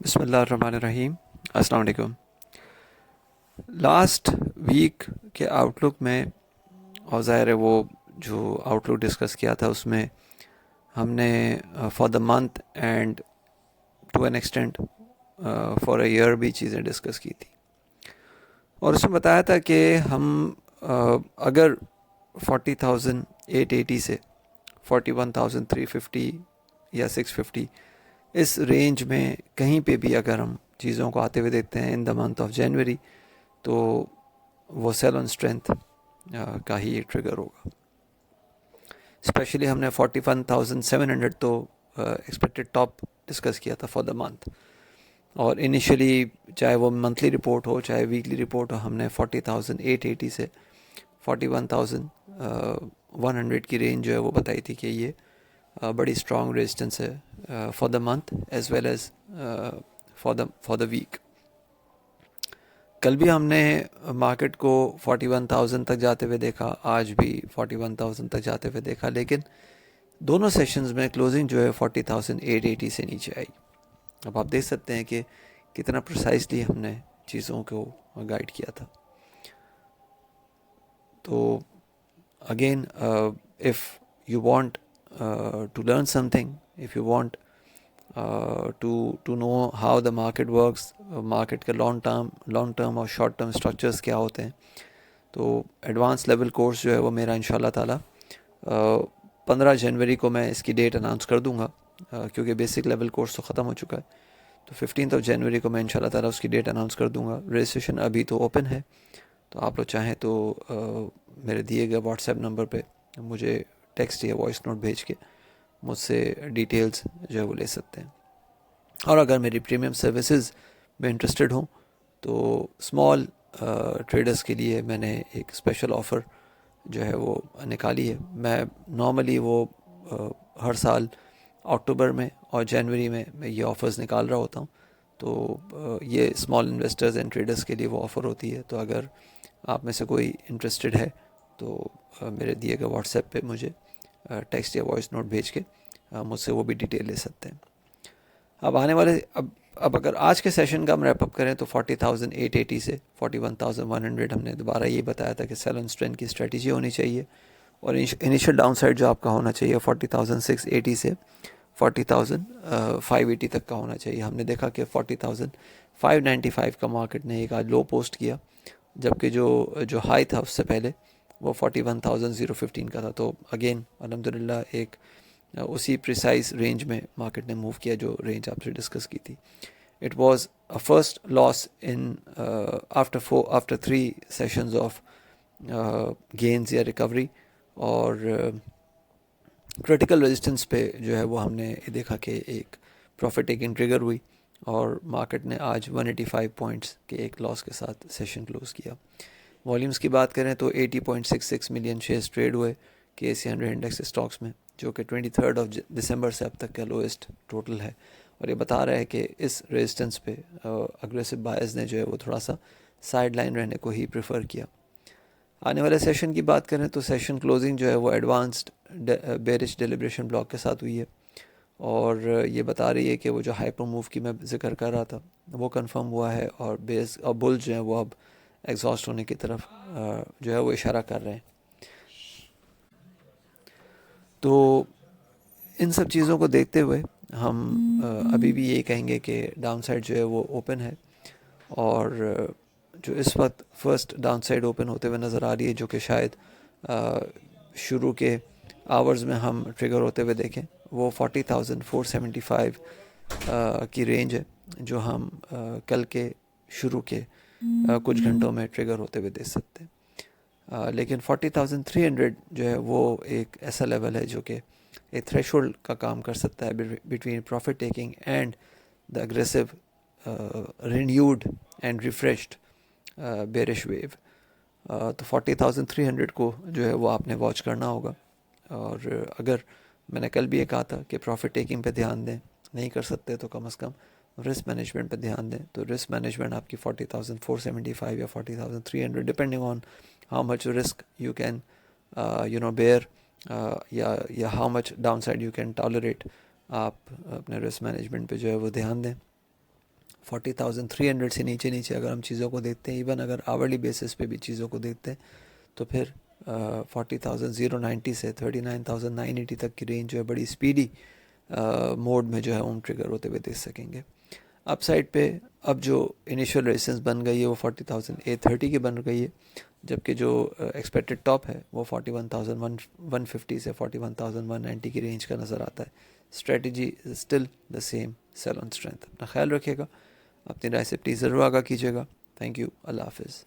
بسم اللہ الرحمن الرحیم. السلام علیکم. لاسٹ ویک کے آؤٹ لک میں، اور ظاہر ہے وہ جو آؤٹ لک ڈسکس کیا تھا اس میں ہم نے for the month and to an extent for a year بھی چیزیں ڈسکس کی تھی، اور اس میں بتایا تھا کہ ہم اگر 40,880 سے 41,350 یا 650 اس رینج میں کہیں پہ بھی اگر ہم چیزوں کو آتے ہوئے دیکھتے ہیں ان دا منتھ آف جنوری، تو وہ سیل آن اسٹرینتھ کا ہی ٹریگر ہوگا. اسپیشلی ہم نے 41,700 تو ایکسپیکٹڈ ٹاپ ڈسکس کیا تھا فار دا منتھ، اور انیشلی چاہے وہ منتھلی رپورٹ ہو چاہے ویکلی رپورٹ ہو، ہم نے 40,880 سے 41,100 کی رینج جو ہے وہ بتائی تھی کہ یہ بڑی اسٹرانگ ریزسٹنس ہے for the month as well as for the week. کل بھی ہم نے مارکیٹ کو 41,000 تک جاتے ہوئے دیکھا، آج بھی 41,000 تک جاتے ہوئے دیکھا، لیکن دونوں سیشنز میں کلوزنگ جو ہے 40,880 سے نیچے آئی. اب آپ دیکھ سکتے ہیں کہ کتنا پرسائزلی ہم نے چیزوں کو گائیڈ کیا تھا. تو again if you want to learn something, if you want to know how the market works, market کے لانگ ٹرم اور شارٹ ٹرم اسٹرکچرس کیا ہوتے ہیں، تو ایڈوانس لیول کورس جو ہے وہ میرا ان شاء اللہ تعالیٰ 15 جنوری کو میں اس کی ڈیٹ اناؤنس کر دوں گا، کیونکہ بیسک لیول کورس تو ختم ہو چکا ہے. تو 15 جنوری کو میں ان شاء اللہ تعالیٰ اس کی ڈیٹ اناؤنس کر دوں گا. رجسٹریشن ابھی تو اوپن ہے، تو آپ لوگ چاہیں تو میرے دیے گئے واٹس ایپ نمبر پہ مجھے ٹیکسٹ یا وائس نوٹ بھیج کے مجھ سے ڈیٹیلز جو ہے وہ لے سکتے ہیں. اور اگر میری پریمیم سروسز میں انٹرسٹڈ ہوں تو اسمال ٹریڈرز کے لیے میں نے ایک اسپیشل آفر جو ہے وہ نکالی ہے. میں نارملی وہ ہر سال اکتوبر میں اور جنوری میں یہ آفرز نکال رہا ہوتا ہوں، تو یہ اسمال انویسٹرز اینڈ ٹریڈرز کے لیے وہ آفر ہوتی ہے. تو اگر آپ میں سے کوئی انٹرسٹڈ ہے تو میرے دیے گئے واٹس ایپ پہ مجھے ٹیکسٹ یا وائس نوٹ بھیج کے مجھ سے وہ بھی ڈیٹیل لے سکتے ہیں. اب آنے والے اب اگر آج کے سیشن کا ہم ریپ اپ کریں تو 40,880 سے 41,100 ہم نے دوبارہ یہ بتایا تھا کہ سیل آن اسٹرینتھ کی اسٹریٹجی ہونی چاہیے، اور انیشیل ڈاؤن سائڈ جو آپ کا ہونا چاہیے 40,680 سے 40,580 تک کا ہونا چاہیے. ہم نے دیکھا کہ 40,595 کا مارکیٹ نے ایک آج لو پوسٹ کیا، جبکہ جو ہائی تھا اس سے پہلے وہ 41,015 کا تھا. تو اگین الحمدللہ ایک اسی پریسائز رینج میں مارکیٹ نے موو کیا جو رینج آپ سے ڈسکس کی تھی. It was first loss in after 3 sessions of gains یا ریکوری، اور کریٹیکل ریزسٹنس پہ جو ہے وہ ہم نے دیکھا کہ ایک پروفٹ ٹیکنگ ٹریگر ہوئی، اور مارکیٹ نے آج 185 پوائنٹس کے ایک لاس کے ساتھ سیشن کلوز کیا. والیومز کی بات کریں تو 80.66 ملین شیئرز ٹریڈ ہوئے KSE 100 انڈیکس اسٹاکس میں، جو کہ 23 دسمبر سے اب تک کا لوئسٹ ٹوٹل ہے. اور یہ بتا رہا ہے کہ اس ریزسٹنس پہ اگریسو بائرز نے جو ہے وہ تھوڑا سا سائڈ لائن رہنے کو ہی پریفر کیا. آنے والے سیشن کی بات کریں تو سیشن کلوزنگ جو ہے وہ ایڈوانسڈ بیرش ڈیلیبریشن بلاک کے ساتھ ہوئی ہے، اور یہ بتا رہی ہے کہ وہ جو ہائپر موو کی میں ذکر کر رہا تھا وہ کنفرم ہوا ہے، اور بل جو ہیں وہ اب ایگزاسٹ ہونے کی طرف جو ہے وہ اشارہ کر رہے ہیں. تو ان سب چیزوں کو دیکھتے ہوئے ہم ابھی بھی یہ کہیں گے کہ ڈاؤن سائڈ جو ہے وہ اوپن ہے، اور جو اس وقت فرسٹ ڈاؤن سائڈ اوپن ہوتے ہوئے نظر آ رہی ہے، جو کہ شاید شروع کے آورز میں ہم ٹریگر ہوتے ہوئے دیکھیں، وہ 40,475 کی رینج ہے جو ہم کل کے شروع کے کچھ گھنٹوں میں ٹریگر ہوتے ہوئے دیکھ سکتے ہیں. لیکن 40,300 جو ہے وہ ایک ایسا لیول ہے جو کہ ایک تھریش ہولڈ کا کام کر سکتا ہے between profit taking and the aggressive renewed and refreshed bearish wave. تو 40,300 کو جو ہے وہ آپ نے واچ کرنا ہوگا. اور اگر میں نے کل بھی یہ کہا تھا کہ پروفٹ ٹیکنگ پہ دھیان دیں، نہیں کر سکتے تو کم از کم رسک مینجمنٹ پہ دھیان دیں. تو رسک مینجمنٹ آپ کی 40,475 یا 40,300 depending on how much risk you can bear, یا how much downside you can tolerate. آپ اپنے رسک مینجمنٹ پہ جو ہے وہ دھیان دیں. 40,300 سے نیچے نیچے اگر ہم چیزوں کو دیکھتے ہیں، ایون اگر آورلی بیسس پہ بھی چیزوں کو دیکھتے ہیں، تو پھر 40,090 سے 39,980 تک کی رینج جو ہے بڑی اسپیڈی موڈ میں جو ہے اون ٹریگر ہوتے ہوئے دیکھ سکیں گے. اپ سائڈ پہ اب جو انیشیل ریزسٹنس بن گئی ہے وہ 40,830 کی بن گئی ہے، جبکہ جو ایکسپیکٹڈ ٹاپ ہے وہ 41,150 سے 41,190 کی رینج کا نظر آتا ہے. Strategy still the same, sell on strength. اپنا خیال رکھیے گا، اپنی رائے سے پلیز ضرور آگاہ کیجیے گا. تھینک یو، اللہ حافظ.